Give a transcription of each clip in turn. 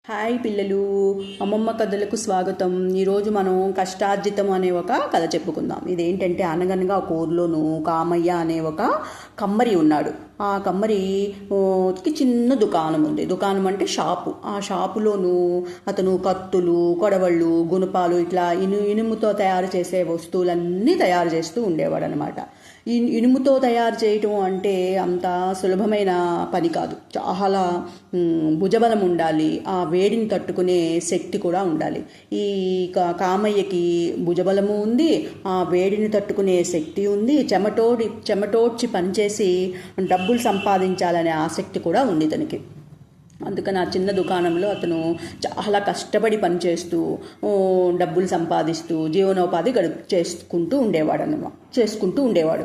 Hi పిల్లలు, అమ్మమ్మ కథలకు స్వాగతం. ఈరోజు మనం కష్టార్జితం అనే ఒక కథ చెప్పుకుందాం. ఇదేంటంటే అనగనగా ఒక ఊర్లోను కామయ్య అనే ఒక కమ్మరి ఉన్నాడు. ఆ కమ్మరికి చిన్న దుకాణం ఉంది. దుకాణం అంటే షాపు. ఆ షాపులోను అతను కత్తులు, కొడవళ్ళు, గుణపాలు ఇట్లా ఇనుముతో తయారు చేసే వస్తువులన్నీ తయారు చేస్తూ ఉండేవాడు అనమాట. ఇనుముతో తయారు చేయటం అంటే అంత సులభమైన పని కాదు. చాలా భుజబలం ఉండాలి, ఆ వేడిని తట్టుకునే శక్తి కూడా ఉండాలి. ఈ కామయ్యకి భుజబలము ఉంది, ఆ వేడిని తట్టుకునే శక్తి ఉంది, చెమటోడ్చి పనిచేసి డబ్బులు సంపాదించాలనే ఆసక్తి కూడా ఉంది ఇతనికి. అందుకని ఆ చిన్న దుకాణంలో అతను చాలా కష్టపడి పనిచేస్తూ డబ్బులు సంపాదిస్తూ జీవనోపాధి చేసుకుంటూ ఉండేవాడు.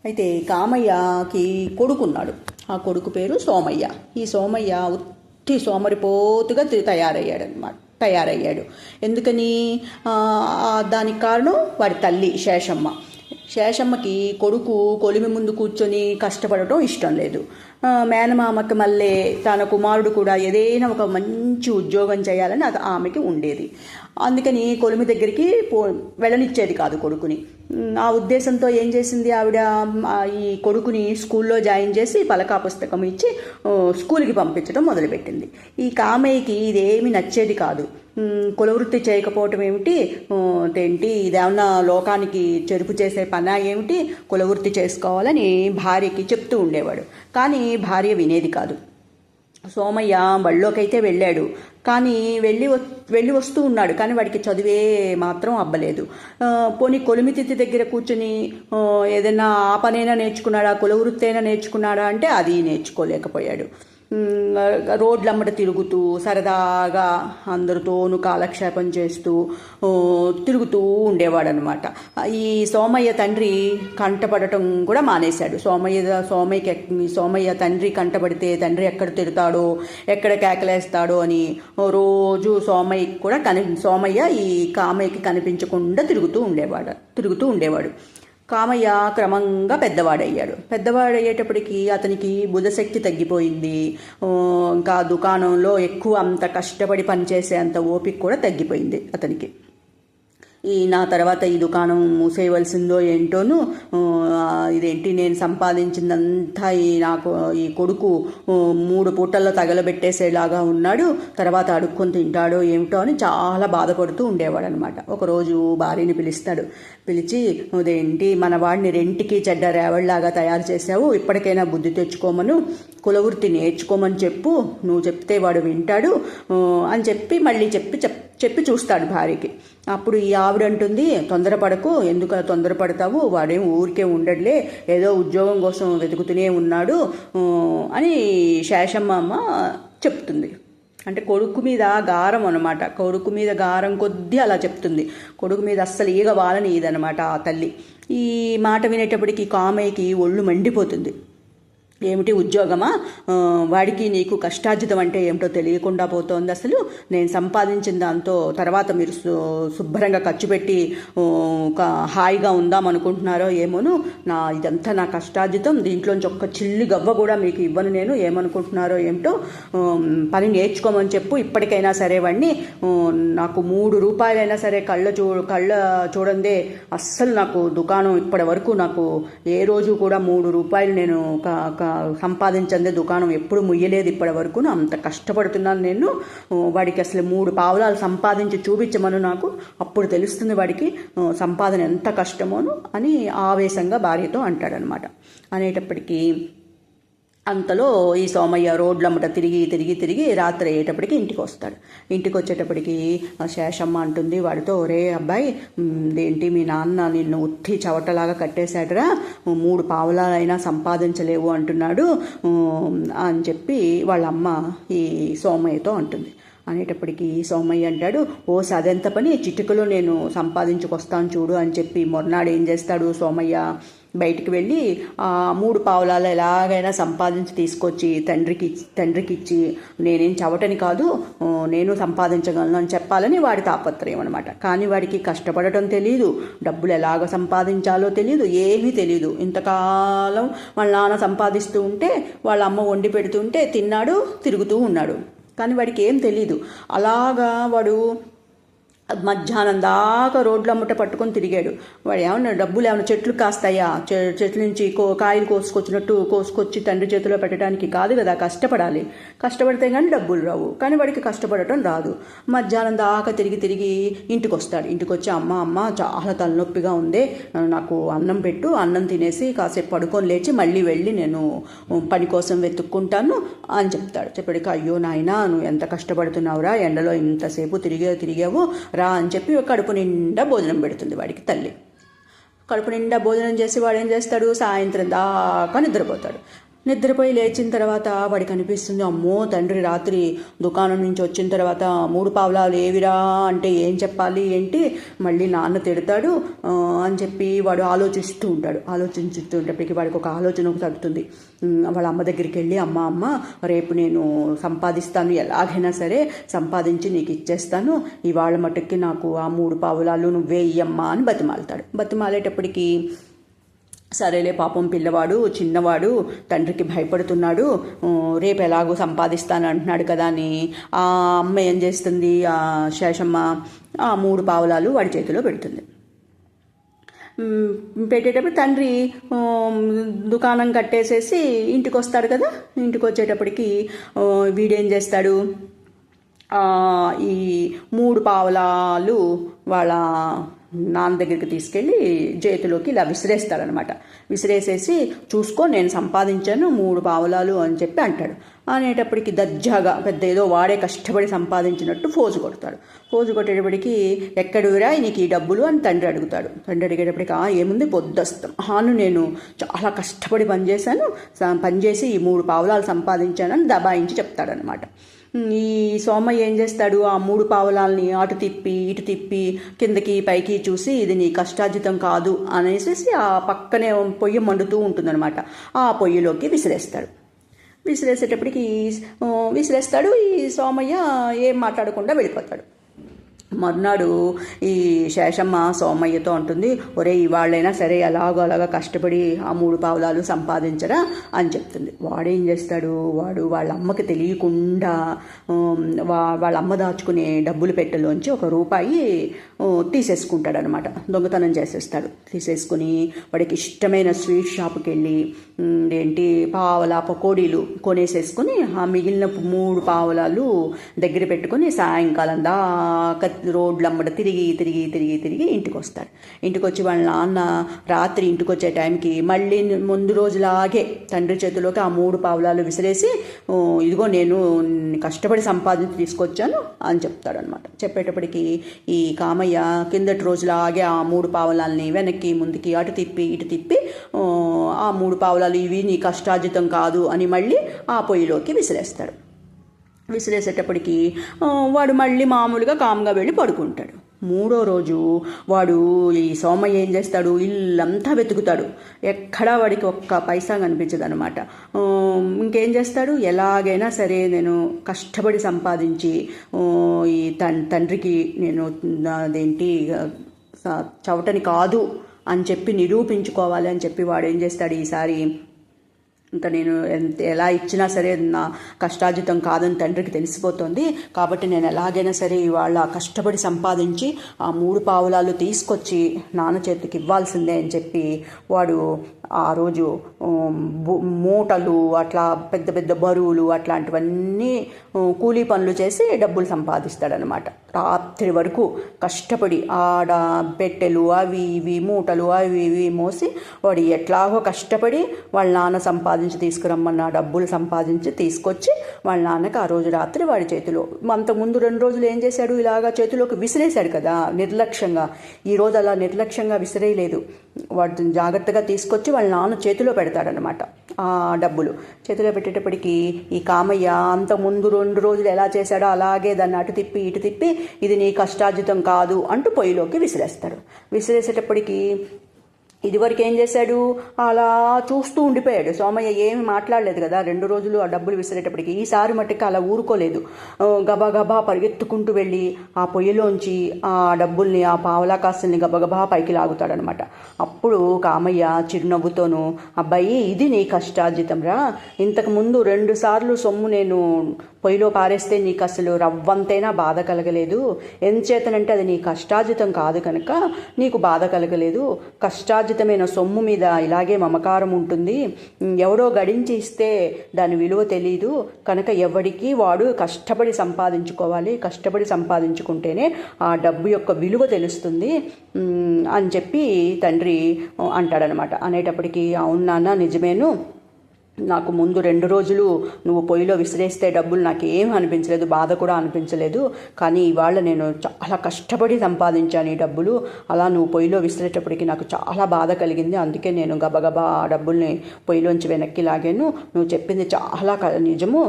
అయితే కామయ్యకి కొడుకున్నాడు. ఆ కొడుకు పేరు సోమయ్య. ఈ సోమయ్య ఉత్తి సోమరిపోతుగా తయారయ్యాడు. ఎందుకని? దానికి కారణం వాడి తల్లి శేషమ్మకి కొడుకు కొలిమి ముందు కూర్చొని కష్టపడటం ఇష్టం లేదు. మేనమామకి మళ్ళీ తన కుమారుడు కూడా ఏదైనా ఒక మంచి ఉద్యోగం చేయాలని ఆమెకి ఉండేది. అందుకని కొలిమి దగ్గరికి వెళ్ళనిచ్చేది కాదు కొడుకుని. ఆ ఉద్దేశంతో ఏం చేసింది ఆవిడ, ఈ కొడుకుని స్కూల్లో జాయిన్ చేసి పలకా పుస్తకం ఇచ్చి స్కూల్కి పంపించడం మొదలుపెట్టింది. ఈ కామయ్యకి ఇదేమి నచ్చేది కాదు. కులవృత్తి చేయకపోవటం ఏమిటి, ఇదేమన్నా లోకానికి చెరుపు చేసే పనా ఏమిటి, కులవృత్తి చేసుకోవాలని భార్యకి చెప్తూ ఉండేవాడు. కానీ భార్య వినేది కాదు. సోమయ్య బళ్ళోకైతే వెళ్ళాడు, కానీ వెళ్ళి వస్తూ ఉన్నాడు. కానీ వాడికి చదివే మాత్రం అబ్బలేదు. పోనీ కొలిమితిథి దగ్గర కూర్చొని ఏదైనా ఆ పనైనా నేర్చుకున్నాడా, కులవృత్తి అయినా నేర్చుకున్నాడా అంటే అది నేర్చుకోలేకపోయాడు. రోడ్లమ్మట తిరుగుతూ సరదాగా అందరితోనూ కాలక్షేపం చేస్తూ తిరుగుతూ ఉండేవాడనమాట. ఈ సోమయ్య తండ్రి కంటపడటం కూడా మానేశాడు. సోమయ్య తండ్రి కంటపడితే తండ్రి ఎక్కడ తిడతాడో, ఎక్కడ కేకలేస్తాడో అని రోజు సోమయ్య ఈ కామయ్యకి కనిపించకుండా తిరుగుతూ ఉండేవాడు. కామయ్య క్రమంగా పెద్దవాడయ్యేటప్పటికీ అతనికి బుధశక్తి తగ్గిపోయింది. ఇంకా దుకాణంలో ఎక్కువ అంత కష్టపడి పనిచేసే అంత ఓపిక కూడా తగ్గిపోయింది అతనికి. నా తర్వాత ఈ దుకాణం మూసేయవలసిందో ఏంటోను, నేను సంపాదించిందంతా ఈ కొడుకు 3 పూటల్లో తగలబెట్టేసేలాగా ఉన్నాడు, తర్వాత అడుక్కొని తింటాడో ఏమిటో అని చాలా బాధపడుతూ ఉండేవాడు అనమాట. ఒకరోజు భార్యని పిలిచి, మన వాడిని రెంటికి చెడ్డ రేవళ్లాగా తయారు చేసావు, ఇప్పటికైనా బుద్ధి తెచ్చుకోమను, కులవృత్తి నేర్చుకోమని చెప్పు, నువ్వు చెప్తే వాడు వింటాడు అని చెప్పి చూస్తాడు భార్యకి. అప్పుడు ఈ ఆవిడంటుంది, తొందరపడకు, ఎందుకు తొందరపడతావు, వాడేం ఊరికే ఉండట్లే, ఏదో ఉద్యోగం కోసం వెతుకుతూనే ఉన్నాడు అని శేషమ్మ చెప్తుంది. అంటే కొడుకు మీద గారం అనమాట. కొడుకు మీద గారం కొద్దీ అలా చెప్తుంది. కొడుకు మీద అస్సలు ఈగ వాలని ఇదనమాట ఆ తల్లి. ఈ మాట వినేటప్పటికి కామయ్యకి ఒళ్ళు మండిపోతుంది. ఏమిటి ఉద్యోగమా, వాడికి నీకు కష్టార్జితం అంటే ఏమిటో తెలియకుండా పోతోంది. అసలు నేను సంపాదించిన దాంతో తర్వాత మీరు శుభ్రంగా ఖర్చు పెట్టి హాయిగా ఉందాం అనుకుంటున్నారో ఏమోను, ఇదంతా నా కష్టార్జితం, దీంట్లోంచి ఒక్క చిల్లి గవ్వ కూడా మీకు ఇవ్వను నేను, ఏమనుకుంటున్నారో ఏమిటో, పని నేర్చుకోమని చెప్పు, ఇప్పటికైనా సరే వాడిని, నాకు 3 రూపాయలైనా సరే కళ్ళ చూడందే అస్సలు నాకు దుకాణం ఇప్పటి వరకు నాకు ఏ రోజు కూడా 3 రూపాయలు నేను సంపాదించందే దుకాణం ఎప్పుడు ముయ్యలేదు ఇప్పటి వరకు, అంత కష్టపడుతున్నాను నేను, వాడికి అసలు 3 పావులాలు సంపాదించి చూపించమను నాకు, అప్పుడు తెలుస్తుంది వాడికి సంపాదన ఎంత కష్టమోను అని ఆవేశంగా భార్యతో అంటాడనమాట. అనేటప్పటికీ అంతలో ఈ సోమయ్య రోడ్లమ్మట తిరిగి రాత్రి అయ్యేటప్పటికి ఇంటికి వచ్చేటప్పటికి శేషమ్మ అంటుంది వాడితో, ఒరే అబ్బాయి, మీ నాన్న నిన్ను ఉత్తి చవటలాగా కట్టేశాడరా, 3 పావులాలైనా సంపాదించలేవు అంటున్నాడు అని చెప్పి వాళ్ళ అమ్మ ఈ సోమయ్యతో అంటుంది. అనేటప్పటికీ సోమయ్య అంటాడు, అదెంత పని, చిటికలో నేను సంపాదించుకొస్తాను చూడు అని చెప్పి మొన్నాడు ఏం చేస్తాడు సోమయ్య, బయటికి వెళ్ళి 3 పావులాలు ఎలాగైనా సంపాదించి తీసుకొచ్చి తండ్రికి ఇచ్చి, నేనేం చవటని కాదు, నేను సంపాదించగలను అని చెప్పాలని వాడి తాపత్రయం అనమాట. కానీ వాడికి కష్టపడటం తెలియదు, డబ్బులు ఎలాగ సంపాదించాలో తెలియదు, ఏమీ తెలియదు. ఇంతకాలం వాళ్ళ నాన్న సంపాదిస్తూ ఉంటే వాళ్ళ అమ్మ వండి పెడుతుంటే తిన్నాడు, తిరుగుతూ ఉన్నాడు. కానీ వాడికి ఏం తెలీదు. అలాగా వాడు మధ్యాహ్నం దాకా రోడ్లు అమ్మట పట్టుకొని తిరిగాడు. వాడు ఏమన్నా డబ్బులు ఏమైనా చెట్లు కాస్తాయా? చెట్ల నుంచి కాయలు కోసుకొచ్చి తండ్రి చేతిలో పెట్టడానికి కాదు కదా, కష్టపడాలి. కష్టపడితే కానీ డబ్బులు రావు. కానీ వాడికి కష్టపడటం రాదు. మధ్యాహ్నం దాకా తిరిగి ఇంటికి వస్తాడు. ఇంటికి వచ్చి అమ్మ చాలా తలనొప్పిగా ఉంది, నాకు అన్నం పెట్టు, అన్నం తినేసి కాసేపు పడుకొని లేచి మళ్ళీ వెళ్ళి నేను పని కోసం వెతుక్కుంటాను అని చెప్తాడు. చెప్పాడికి అయ్యో నాయనా, నువ్వు ఎంత కష్టపడుతున్నావురా, ఎండలో ఇంతసేపు తిరిగావు రా అని చెప్పి కడుపు నిండా భోజనం పెడుతుంది వాడికి తల్లి. కడుపు నిండా భోజనం చేసి వాడు ఏం చేస్తాడు, సాయంత్రం దాకా నిద్రపోతాడు. నిద్రపోయి లేచిన తర్వాత వాడికి అనిపిస్తుంది, అమ్మో తండ్రి రాత్రి దుకాణం నుంచి వచ్చిన తర్వాత 3 పావలాలు ఏవిరా అంటే ఏం చెప్పాలి ఏంటి, మళ్ళీ నాన్న తిడతాడు అని చెప్పి వాడు ఆలోచిస్తుంటప్పటికి వాడికి ఒక ఆలోచన తగ్గుతుంది. వాళ్ళ అమ్మ దగ్గరికి వెళ్ళి అమ్మ రేపు నేను సంపాదిస్తాను, ఎలాగైనా సరే సంపాదించి నీకు ఇచ్చేస్తాను, ఇవాళ మటుక్కి నాకు ఆ 3 పావలాలు నువ్వే ఇయ్యమ్మా అని బతిమాలుతాడు. బతిమాలేటప్పటికి సరేలే పాపం పిల్లవాడు చిన్నవాడు తండ్రికి భయపడుతున్నాడు, రేపు ఎలాగో సంపాదిస్తాను అంటున్నాడు కదా అని ఆ అమ్మ ఏం చేస్తుంది, ఆ శేషమ్మ ఆ 3 పావలాలు వాడి చేతిలో పెడుతుంది. పెట్టేటప్పుడు తండ్రి దుకాణం కట్టేసేసి ఇంటికి వస్తాడు కదా. ఇంటికి వచ్చేటప్పటికి వీడేం చేస్తాడు, ఈ 3 పావలాలు వాళ్ళ నాన్న దగ్గరికి తీసుకెళ్ళి చేతిలోకి ఇలా విసిరేస్తాడనమాట. విసిరేసేసి చూసుకో నేను సంపాదించాను 3 పావలాలు అని చెప్పి అంటాడు. అనేటప్పటికి దర్జాగా పెద్ద ఏదో వాడే కష్టపడి సంపాదించినట్టు ఫోజు కొడతాడు. ఫోజు కొట్టేటప్పటికి ఎక్కడివిరా నీకు ఈ డబ్బులు అని తండ్రి అడుగుతాడు. తండ్రి అడిగేటప్పటికి ఏముంది పొద్దుస్తాను నేను చాలా కష్టపడి పనిచేసి ఈ 3 పావలాలు సంపాదించానని దబాయించి చెప్తాడనమాట. ఈ సోమయ్య ఏం చేస్తాడు, ఆ 3 పావలాలని అటు తిప్పి ఇటు తిప్పి కిందకి పైకి చూసి ఇది నీ కష్టార్జితం కాదు అనేసి ఆ పక్కనే పొయ్యి మండుతూ ఉంటుందన్నమాట. ఆ పొయ్యిలోకి విసిరేసేటప్పటికి ఈ సోమయ్య ఏం మాట్లాడకుండా వెళ్ళిపోతాడు. మర్నాడు ఈ శేషమ్మ సోమయ్యతో అంటుంది, ఒరే ఇవాళ్ళైనా సరే అలాగా కష్టపడి ఆ 3 పావలాలు సంపాదించరా అని చెప్తుంది. వాడేం చేస్తాడు, వాళ్ళ అమ్మకి తెలియకుండా వాళ్ళ అమ్మ దాచుకునే డబ్బులు పెట్టెలోంచి 1 రూపాయి తీసేసుకుంటాడనమాట. దొంగతనం చేసేస్తాడు. తీసేసుకుని వాడికి ఇష్టమైన స్వీట్ షాప్కి వెళ్ళి పావలా పకోడీలు కొనేసేసుకుని ఆ మిగిలిన 3 పావలాలు దగ్గర పెట్టుకుని సాయంకాలం దాకా రోడ్లు అమ్మట తిరిగి ఇంటికి వస్తాడు. ఇంటికి వచ్చి వాళ్ళ నాన్న రాత్రి ఇంటికి వచ్చే టైంకి మళ్ళీ ముందు రోజులాగే తండ్రి చేతిలోకి ఆ 3 పావలాలు విసిరేసి ఇదిగో నేను కష్టపడి సంపాదించి తీసుకొచ్చాను అని చెప్తాడనమాట. చెప్పేటప్పటికి ఈ కామయ్య కిందటి రోజులాగే ఆ 3 పావలాలని వెనక్కి ముందుకి అటు తిప్పి ఇటు తిప్పి ఆ 3 పావలాలు ఇవి నీ కష్టార్జితం కాదు అని మళ్ళీ ఆ పొయ్యిలోకి విసిరేస్తాడు. విసిరేసేటప్పటికి వాడు మళ్ళీ మామూలుగా కామ్గా వెళ్ళి పడుకుంటాడు. 3వ రోజు వాడు ఈ సోమయ్య ఏం చేస్తాడు, ఇల్లంతా వెతుకుతాడు. ఎక్కడా వాడికి ఒక్క పైసా కనిపించదు అనమాట. ఇంకేం చేస్తాడు, ఎలాగైనా సరే నేను కష్టపడి సంపాదించి ఈ తండ్రికి నేను చవటని కాదు అని చెప్పి నిరూపించుకోవాలి అని చెప్పి వాడు ఏం చేస్తాడు, ఈసారి ఇంకా నేను ఎలా ఇచ్చినా సరే నా కష్టార్జితం కాదని తండ్రికి తెలిసిపోతుంది కాబట్టి నేను ఎలాగైనా సరే ఇవాళ కష్టపడి సంపాదించి ఆ 3 పావలాలు తీసుకొచ్చి నాన్న చేతికి ఇవ్వాల్సిందే అని చెప్పి వాడు ఆ రోజు మూటలు అట్లా పెద్ద పెద్ద బరువులు అట్లాంటివన్నీ కూలీ పనులు చేసి డబ్బులు సంపాదిస్తాడనమాట. రాత్రి వరకు కష్టపడి ఆడ పెట్టెలు అవి ఇవి మూటలు అవి ఇవి మోసి వాడు ఎట్లాగో కష్టపడి వాళ్ళ నాన్న సంపాదించి తీసుకురమ్మన్న డబ్బులు సంపాదించి తీసుకొచ్చి వాళ్ళ నాన్నకి ఆ రోజు రాత్రి వాడి చేతిలో, అంతకుముందు 2 రోజులు ఏం చేశాడు, ఇలాగా చేతిలోకి విసిరేశాడు కదా నిర్లక్ష్యంగా. ఈరోజు అలా నిర్లక్ష్యంగా విసిరేయలేదు, వాడు జాగ్రత్తగా తీసుకొచ్చి వాళ్ళ నాన్న చేతిలో పెడతాడనమాట. ఆ డబ్బులు చేతిలో పెట్టేటప్పటికి ఈ కామయ్య అంతకుముందు 2 రోజులు ఎలా చేశాడో అలాగే దాన్ని అటు తిప్పి ఇటు తిప్పి ఇది నీ కష్టార్జితం కాదు అంటూ పొయ్యిలోకి విసిరేస్తాడు. విసిరేసేటప్పటికి ఇదివరకు ఏం చేశాడు, అలా చూస్తూ ఉండిపోయాడు. సోమయ్య ఏమి మాట్లాడలేదు కదా 2 రోజులు ఆ డబ్బులు విసిరేటప్పటికి. ఈసారి మట్టుకు అలా ఊరుకోలేదు. గబగబా పరిగెత్తుకుంటూ వెళ్ళి ఆ పొయ్యిలోంచి ఆ డబ్బుల్ని ఆ పావలా కాసుల్ని గబగబా పైకి లాగుతాడనమాట. అప్పుడు కామయ్య చిరునవ్వుతోనూ, అబ్బాయి ఇది నీ కష్టార్జితం రా, ఇంతకుముందు 2 సార్లు సొమ్ము నేను పొయ్యిలో పారేస్తే నీకు అసలు రవ్వంతైనా బాధ కలగలేదు. ఎంచేతనంటే అది నీ కష్టార్జితం కాదు కనుక నీకు బాధ కలగలేదు. కష్టార్జితమైన సొమ్ము మీద ఇలాగే మమకారం ఉంటుంది. ఎవడో గడించి ఇస్తే దాని విలువ తెలీదు కనుక ఎవడికి వాడు కష్టపడి సంపాదించుకోవాలి. కష్టపడి సంపాదించుకుంటేనే ఆ డబ్బు యొక్క విలువ తెలుస్తుంది అని చెప్పి తండ్రి అంటాడనమాట. అనేటప్పటికీ అవును నాన్న నిజమేను, నాకు ముందు 2 రోజులు నువ్వు పొయ్యిలో విసిరేస్తే డబ్బులు నాకు ఏం అనిపించలేదు, బాధ కూడా అనిపించలేదు. కానీ ఇవాళ నేను చాలా కష్టపడి సంపాదించాను ఈ డబ్బులు. అలా నువ్వు పొయ్యిలో విసిరేటప్పటికి నాకు చాలా బాధ కలిగింది. అందుకే నేను గబగబా ఆ డబ్బుల్ని పొయ్యిలోంచి వెనక్కి లాగాను. నువ్వు చెప్పింది చాలా నిజము.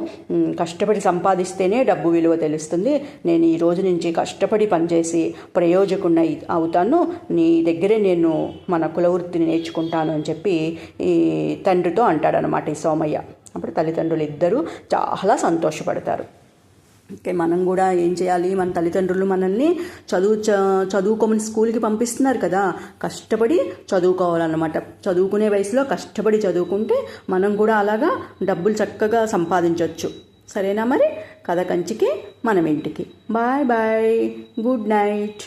కష్టపడి సంపాదిస్తేనే డబ్బు విలువ తెలుస్తుంది. నేను ఈ రోజు నుంచి కష్టపడి పనిచేసి ప్రయోజకుడిని అవుతాను. నీ దగ్గరే నేను మన కులవృత్తిని నేర్చుకుంటాను అని చెప్పి ఈ తండ్రితో అంటాడనమాట ఈ సోమయ్య. అప్పుడు తల్లిదండ్రులు ఇద్దరూ చాలా సంతోషపడతారు. ఓకే, మనం కూడా ఏం చేయాలి, మన తల్లిదండ్రులు మనల్ని చదువుకోమని స్కూల్కి పంపిస్తున్నారు కదా, కష్టపడి చదువుకోవాలన్నమాట. చదువుకునే వయసులో కష్టపడి చదువుకుంటే మనం కూడా అలాగా డబ్బులు చక్కగా సంపాదించవచ్చు. సరేనా మరి? కథ కంచికి మనం ఇంటికి. Bye bye, good night.